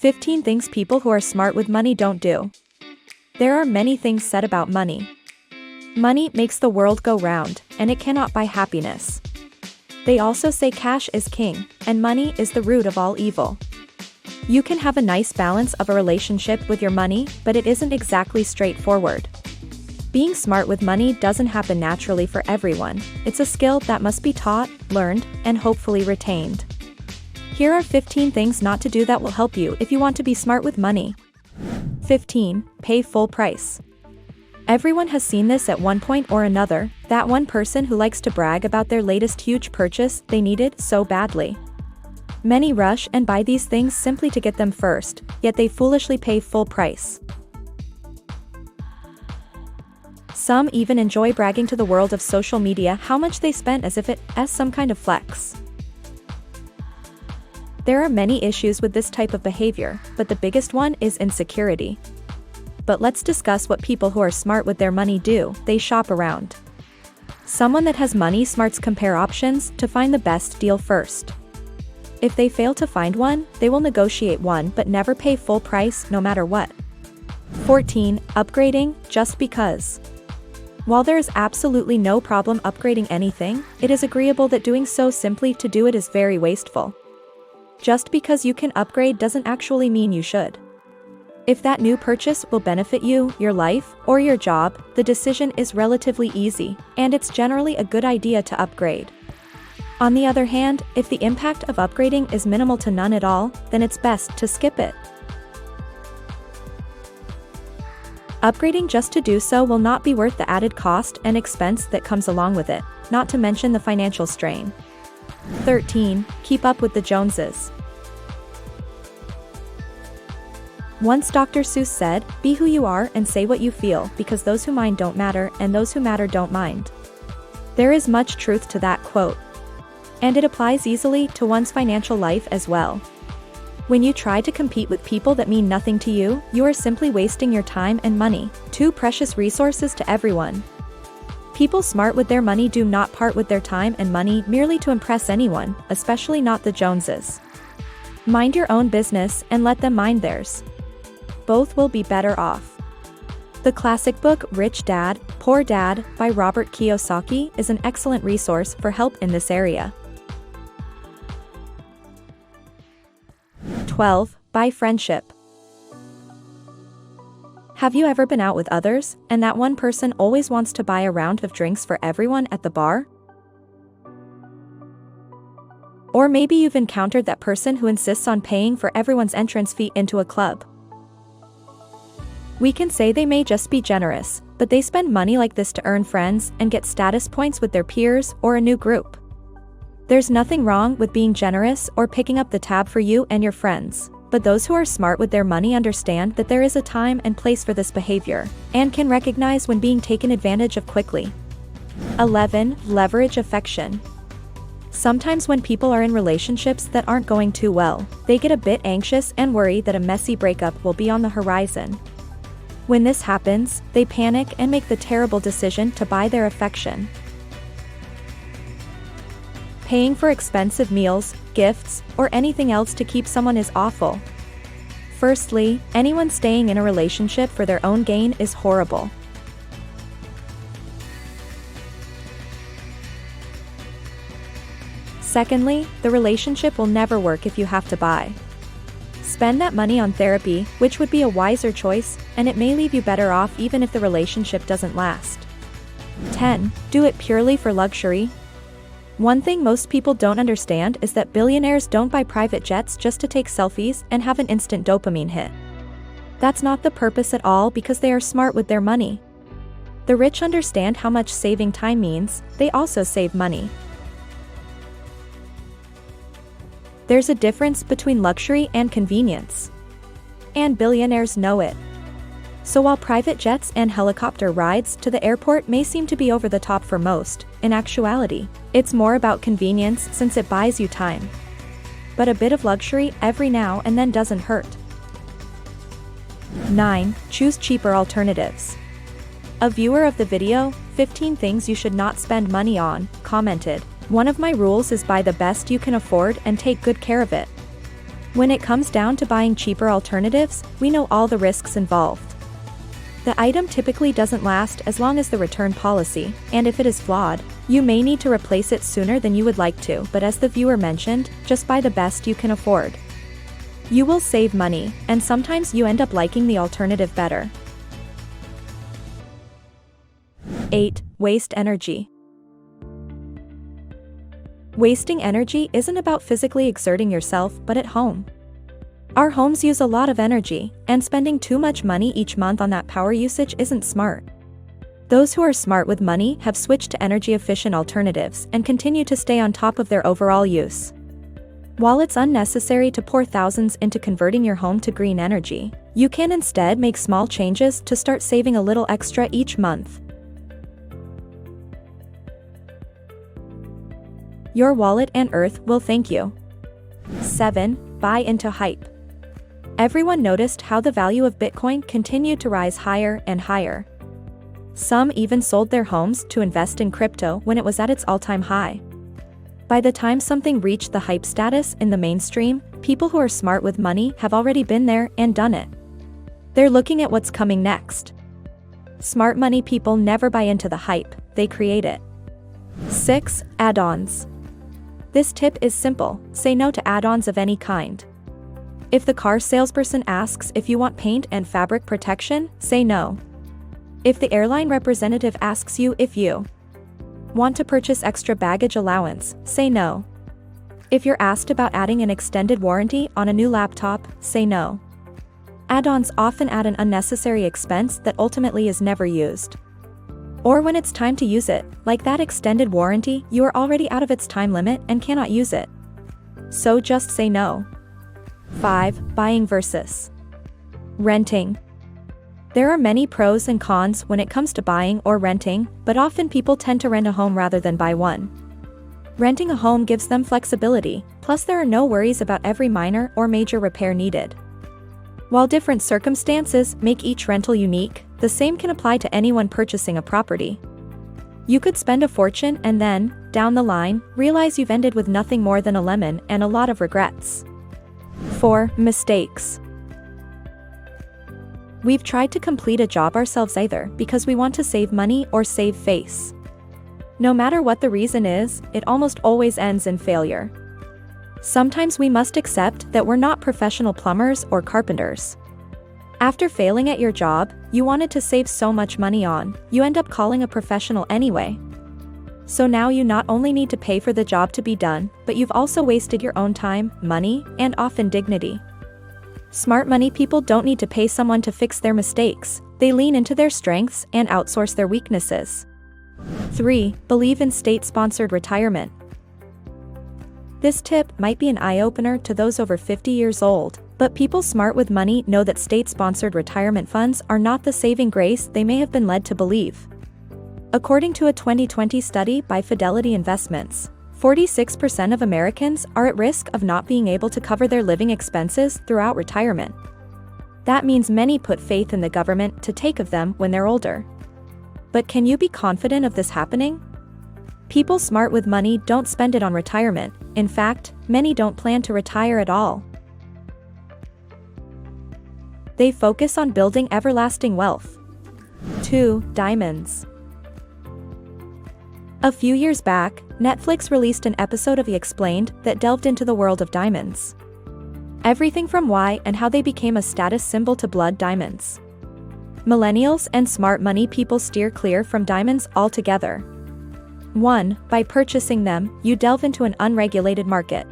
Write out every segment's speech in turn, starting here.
15 things people who are smart with money don't do. There are many things said about money. Money makes the world go round, and it cannot buy happiness. They also say cash is king, and money is the root of all evil. You can have a nice balance of a relationship with your money, but it isn't exactly straightforward. Being smart with money doesn't happen naturally for everyone. It's a skill that must be taught, learned, and hopefully retained. Here are 15 things not to do that will help you if you want to be smart with money. 15. Pay full price. Everyone has seen this at one point or another, that one person who likes to brag about their latest huge purchase they needed so badly. Many rush and buy these things simply to get them first, yet they foolishly pay full price. Some even enjoy bragging to the world of social media how much they spent as if it's some kind of flex. There are many issues with this type of behavior, but the biggest one is insecurity. But let's discuss what people who are smart with their money do. They shop around. Someone that has money smarts compare options to find the best deal first. If they fail to find one, they will negotiate one but never pay full price no matter what. 14. Upgrading just because. While there is absolutely no problem upgrading anything, it is agreeable that doing so simply to do it is very wasteful. Just because you can upgrade doesn't actually mean you should. If that new purchase will benefit you, your life, or your job, the decision is relatively easy, and it's generally a good idea to upgrade. On the other hand, if the impact of upgrading is minimal to none at all, then it's best to skip it. Upgrading just to do so will not be worth the added cost and expense that comes along with it, not to mention the financial strain. 13. Keep up with the Joneses. Once Dr. Seuss said, "Be who you are and say what you feel, because those who mind don't matter and those who matter don't mind." There is much truth to that quote. And it applies easily to one's financial life as well. When you try to compete with people that mean nothing to you, you are simply wasting your time and money, two precious resources to everyone. People smart with their money do not part with their time and money merely to impress anyone, especially not the Joneses. Mind your own business and let them mind theirs. Both will be better off. The classic book Rich Dad, Poor Dad by Robert Kiyosaki is an excellent resource for help in this area. 12. Buy friendship. Have you ever been out with others, and that one person always wants to buy a round of drinks for everyone at the bar? Or maybe you've encountered that person who insists on paying for everyone's entrance fee into a club. We can say they may just be generous, but they spend money like this to earn friends and get status points with their peers or a new group. There's nothing wrong with being generous or picking up the tab for you and your friends, but those who are smart with their money understand that there is a time and place for this behavior, and can recognize when being taken advantage of quickly. 11. Leverage affection. Sometimes when people are in relationships that aren't going too well, they get a bit anxious and worry that a messy breakup will be on the horizon. When this happens, they panic and make the terrible decision to buy their affection. Paying for expensive meals, gifts, or anything else to keep someone is awful. Firstly, anyone staying in a relationship for their own gain is horrible. Secondly, the relationship will never work if you have to buy. Spend that money on therapy, which would be a wiser choice, and it may leave you better off even if the relationship doesn't last. 10. Do it purely for luxury. One thing most people don't understand is that billionaires don't buy private jets just to take selfies and have an instant dopamine hit. That's not the purpose at all, because they are smart with their money. The rich understand how much saving time means. They also save money. There's a difference between luxury and convenience. And billionaires know it. So while private jets and helicopter rides to the airport may seem to be over the top for most, in actuality, it's more about convenience since it buys you time. But a bit of luxury every now and then doesn't hurt. 9. Choose cheaper alternatives. A viewer of the video, 15 Things You Should Not Spend Money On, commented, "One of my rules is buy the best you can afford and take good care of it." When it comes down to buying cheaper alternatives, we know all the risks involved. The item typically doesn't last as long as the return policy, and if it is flawed, you may need to replace it sooner than you would like to, but as the viewer mentioned, just buy the best you can afford. You will save money, and sometimes you end up liking the alternative better. 8. Waste energy. Wasting energy isn't about physically exerting yourself, but at home. Our homes use a lot of energy, and spending too much money each month on that power usage isn't smart. Those who are smart with money have switched to energy-efficient alternatives and continue to stay on top of their overall use. While it's unnecessary to pour thousands into converting your home to green energy, you can instead make small changes to start saving a little extra each month. Your wallet and earth will thank you. 7. Buy into hype. Everyone noticed how the value of Bitcoin continued to rise higher and higher. Some even sold their homes to invest in crypto when it was at its all-time high. By the time something reached the hype status in the mainstream, people who are smart with money have already been there and done it. They're looking at what's coming next. Smart money people never buy into the hype, they create it. 6. Add-ons. This tip is simple: say no to add-ons of any kind. If the car salesperson asks if you want paint and fabric protection, say no. If the airline representative asks you if you want to purchase extra baggage allowance, say no. If you're asked about adding an extended warranty on a new laptop, say no. Add-ons often add an unnecessary expense that ultimately is never used. Or when it's time to use it, like that extended warranty, you are already out of its time limit and cannot use it. So just say no. 5. Buying versus renting. There are many pros and cons when it comes to buying or renting, but often people tend to rent a home rather than buy one. Renting a home gives them flexibility, plus there are no worries about every minor or major repair needed. While different circumstances make each rental unique, the same can apply to anyone purchasing a property. You could spend a fortune and then, down the line, realize you've ended with nothing more than a lemon and a lot of regrets. 4. Mistakes. We've tried to complete a job ourselves either because we want to save money or save face. No matter what the reason is, it almost always ends in failure. Sometimes we must accept that we're not professional plumbers or carpenters. After failing at your job you wanted to save so much money on, you end up calling a professional anyway. So now you not only need to pay for the job to be done, but you've also wasted your own time, money, and often dignity. Smart money people don't need to pay someone to fix their mistakes, they lean into their strengths and outsource their weaknesses. 3. Believe in state-sponsored retirement. This tip might be an eye-opener to those over 50 years old, but people smart with money know that state-sponsored retirement funds are not the saving grace they may have been led to believe. According to a 2020 study by Fidelity Investments, 46% of Americans are at risk of not being able to cover their living expenses throughout retirement. That means many put faith in the government to take of them when they're older. But can you be confident of this happening? People smart with money don't spend it on retirement. In fact, many don't plan to retire at all. They focus on building everlasting wealth. 2. Diamonds. A few years back, Netflix released an episode of Explained that delved into the world of diamonds. Everything from why and how they became a status symbol to blood diamonds. Millennials and smart money people steer clear from diamonds altogether. 1. By purchasing them, you delve into an unregulated market.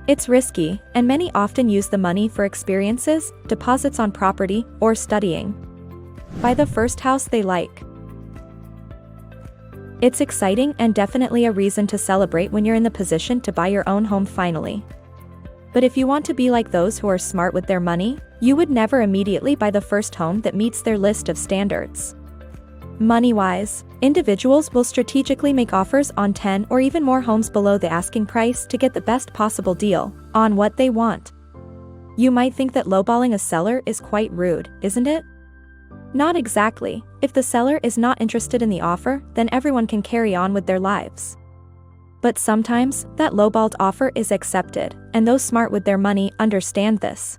It's risky, and many often use the money for experiences, deposits on property, or studying. Buy the first house they like. It's exciting and definitely a reason to celebrate when you're in the position to buy your own home finally. But if you want to be like those who are smart with their money, you would never immediately buy the first home that meets their list of standards. Money-wise, individuals will strategically make offers on 10 or even more homes below the asking price to get the best possible deal on what they want. You might think that lowballing a seller is quite rude, isn't it? Not exactly. If the seller is not interested in the offer, then everyone can carry on with their lives. But sometimes, that lowballed offer is accepted, and those smart with their money understand this.